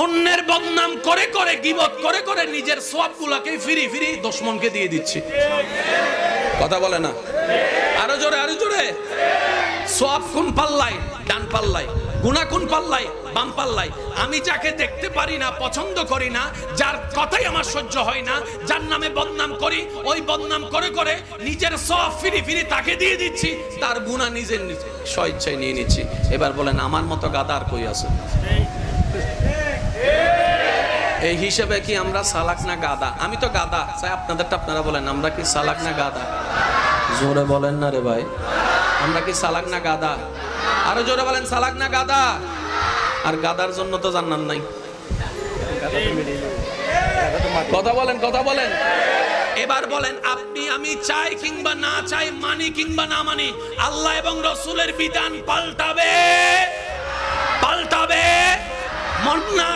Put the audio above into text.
অন্যের বদনাম করে করে গীবত করে করে নিজের সওয়াবগুলোকে ফিরি ফিরি দুশমনকে দিয়ে দিচ্ছি। কথা বলে না? আরো জোরে, আরো জোরে। সওয়াব কোন পাল্লায়? ডান পাল্লায়। গুনাহ কোন পাল্লায়? বাম পাল্লায়। আমি যাকে দেখতে পারি না, পছন্দ করি না, যার কথাই আমার সহ্য হয় না, যার নামে বদনাম করি, ওই বদনাম করে করে নিজের সওয়াব ফিরি ফিরি তাকে দিয়ে দিচ্ছি, তার গুনাহ নিজের স্বেচ্ছায় নিয়ে নিচ্ছি। এবার বলেন আমার মতো গাদা আর কই আছে? এই হিসেবে কি আমরা চালাক না গাদা? আমি তো গাদা, চাই আপনাদেরটা আপনারা বলেন, আমরা কি চালাক না গাদা? জোরে বলেন না রে ভাই, আমরা কি চালাক না গাদা? আরো জোরে বলেন, চালাক না গাদা? আর গাদার জন্য তো জান্নাত নাই। কথা বলেন, কথা বলেন। এবার বলেন, আপনি আমি চাই কিংবা না চাই, মানি কিংবা না মানি, আল্লাহ এবং রাসূলের বিধান পাল্টাবে, পাল্টাবে। মন না